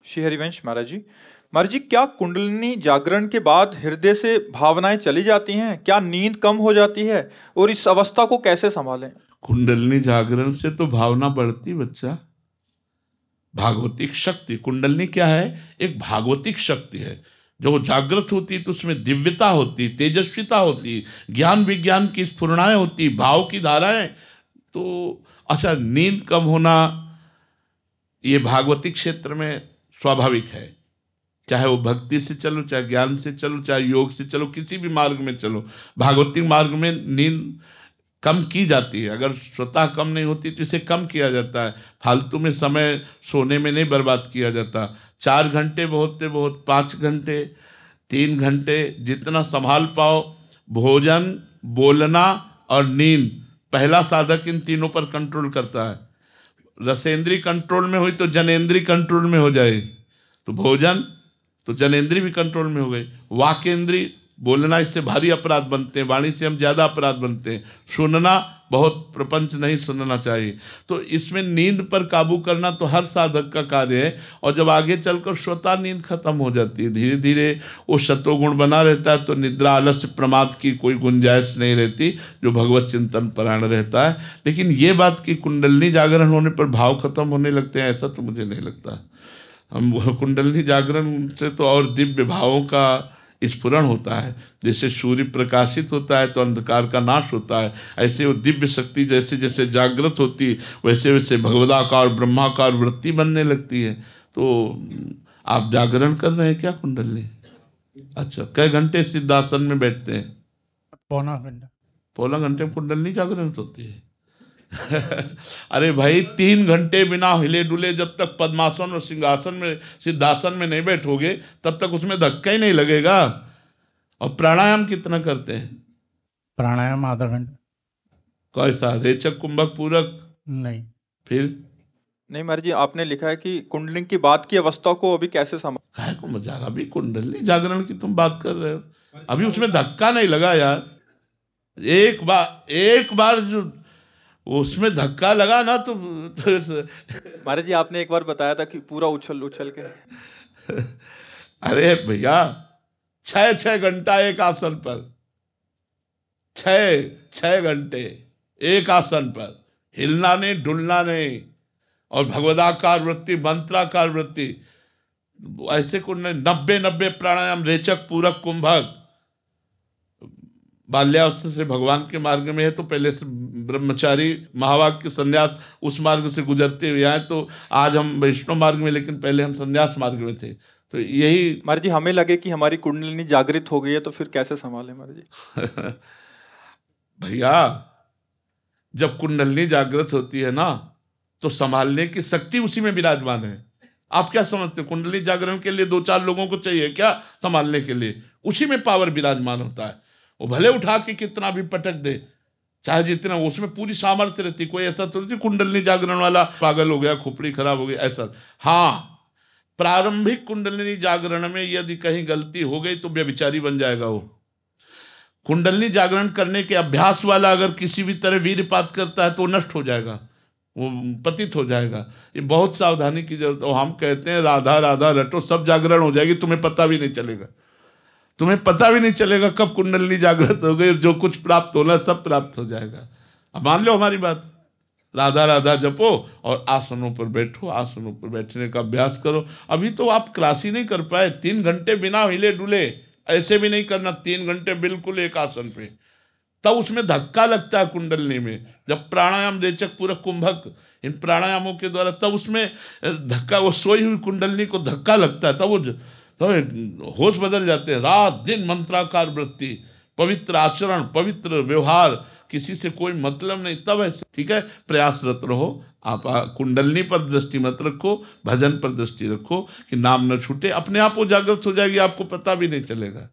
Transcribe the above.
श्री हरिवंश महाराज जी। महाराज जी, क्या कुंडलिनी जागरण के बाद हृदय से भावनाएं चली जाती हैं? क्या नींद कम हो जाती है? और इस अवस्था को कैसे संभालें? कुंडलिनी जागरण से तो भावना बढ़ती बच्चा। भागवतिक शक्ति, कुंडलिनी क्या है? एक भागवतिक शक्ति है। जो जागृत होती तो उसमें दिव्यता होती, तेजस्विता होती, ज्ञान विज्ञान की स्फुरणाएं होती, भाव की धाराएं। तो अच्छा, नींद कम होना ये भागवतिक क्षेत्र में स्वाभाविक है। चाहे वो भक्ति से चलो, चाहे ज्ञान से चलो, चाहे योग से चलो, किसी भी मार्ग में चलो, भागवतिक मार्ग में नींद कम की जाती है। अगर स्वतः कम नहीं होती तो इसे कम किया जाता है। फालतू में समय सोने में नहीं बर्बाद किया जाता। 4 घंटे बहुत से बहुत, 5 घंटे, 3 घंटे, जितना संभाल पाओ। भोजन, बोलना और नींद, पहला साधक इन तीनों पर कंट्रोल करता है। रसेंद्री कंट्रोल में हुई तो जनेंद्री कंट्रोल में हो जाए। तो भोजन तो जनेंद्री भी कंट्रोल में हो गई। वाकेंद्री, बोलना, इससे भारी अपराध बनते हैं, वाणी से हम ज़्यादा अपराध बनते हैं। सुनना, बहुत प्रपंच नहीं सुनना चाहिए। तो इसमें नींद पर काबू करना तो हर साधक का कार्य है। और जब आगे चलकर स्वतः नींद खत्म हो जाती है, धीरे धीरे वो सत्वगुण बना रहता है, तो निद्रा, आलस्य, प्रमाद की कोई गुंजाइश नहीं रहती, जो भगवत चिंतन परायण रहता है। लेकिन ये बात कि कुंडलिनी जागरण होने पर भाव खत्म होने लगते हैं, ऐसा तो मुझे नहीं लगता। हम कुंडलिनी जागरण से तो और दिव्य भावों का स्फुरण होता है। जैसे सूर्य प्रकाशित होता है तो अंधकार का नाश होता है, ऐसे वो दिव्य शक्ति जैसे जैसे जागृत होती, वैसे वैसे भगवदाकार, ब्रह्माकार वृत्ति बनने लगती है। तो आप जागरण कर रहे हैं क्या कुंडलिनी? अच्छा, कई घंटे सिद्धासन में बैठते हैं? पौना घंटा। पौना घंटे में कुंडलिनी जागरण होती है? अरे भाई, 3 घंटे बिना हिले डुले जब तक पद्मासन और सिंहासन में, सिद्धासन में नहीं बैठोगे, तब तक उसमें धक्का ही नहीं लगेगा। और प्राणायाम कितना करते हैं? प्राणायाम आधा घंटा। कैसा, रेचक, कुंभक, पूरक? नहीं। फिर? नहीं महाराज जी, आपने लिखा है कि कुंडलिनी की बात की अवस्था को अभी कैसे संभाल। काहे को मजाक, अभी कुंडलिनी जागरण की तुम बात कर रहे हो, अभी उसमें धक्का नहीं लगा यार। एक बार जो उसमें धक्का लगा ना तो महाराज जी, आपने एक बार बताया था कि पूरा उछल उछल के। अरे भैया, 6 घंटा एक आसन पर, 6 घंटे एक आसन पर, हिलना नहीं, डुलना नहीं, और भगवदाकार वृत्ति, मंत्राकार वृत्ति, ऐसे को 90 प्राणायाम, रेचक, पूरक, कुंभक। बाल्यावस्था से भगवान के मार्ग में है तो पहले से ब्रह्मचारी, महावाक्य, संन्यास, उस मार्ग से गुजरते हुए आए। तो आज हम वैष्णव मार्ग में, लेकिन पहले हम संन्यास मार्ग में थे। तो यही महाराज जी, हमें लगे कि हमारी कुंडलिनी जागृत हो गई है, तो फिर कैसे संभालें महाराज जी? भैया, जब कुंडलिनी जागृत होती है ना, तो संभालने की शक्ति उसी में विराजमान है। आप क्या समझते हो, कुंडलिनी जागरण के लिए 2-4 लोगों को चाहिए क्या संभालने के लिए? उसी में पावर विराजमान होता है। वो भले उठा के कितना भी पटक दे, चाहे जितना, उसमें पूरी सामर्थ्य रहती। कोई ऐसा तो नहीं कुंडलिनी जागरण वाला पागल हो गया, खोपड़ी खराब हो गई, ऐसा। हाँ, प्रारंभिक कुंडलिनी जागरण में यदि कहीं गलती हो गई तो व्यभिचारी बन जाएगा वो। कुंडलिनी जागरण करने के अभ्यास वाला अगर किसी भी तरह वीरपात करता है तो वो नष्ट हो जाएगा, वो पतित हो जाएगा। ये बहुत सावधानी की जरूरत है। हम कहते हैं राधा राधा रटो, सब जागरण हो जाएगी, तुम्हें पता भी नहीं चलेगा। तुम्हें पता भी नहीं चलेगा कब कुंडलिनी जागृत हो गई, जो कुछ प्राप्त होना सब प्राप्त हो जाएगा। अब मान लो हमारी बात, राधा राधा जपो और आसनों पर बैठो, आसनों पर बैठने का अभ्यास करो। अभी तो आप क्लास ही नहीं कर पाए। 3 घंटे बिना हिले डुले, ऐसे भी नहीं करना, 3 घंटे बिल्कुल एक आसन पे, तब उसमें धक्का लगता है कुंडलिनी में। जब प्राणायाम, रेचक, पूरक, कुंभक, इन प्राणायामों के द्वारा तब उसमें धक्का, वो सोई हुई कुंडलिनी को धक्का लगता है, तब वो तो होश बदल जाते हैं। रात दिन मंत्राकार वृत्ति, पवित्र आचरण, पवित्र व्यवहार, किसी से कोई मतलब नहीं, तब ऐसे। ठीक है, प्रयासरत रहो आप। कुंडलिनी पर दृष्टि मत रखो, भजन पर दृष्टि रखो कि नाम न छूटे। अपने आप वो जागृत हो जाएगी, आपको पता भी नहीं चलेगा।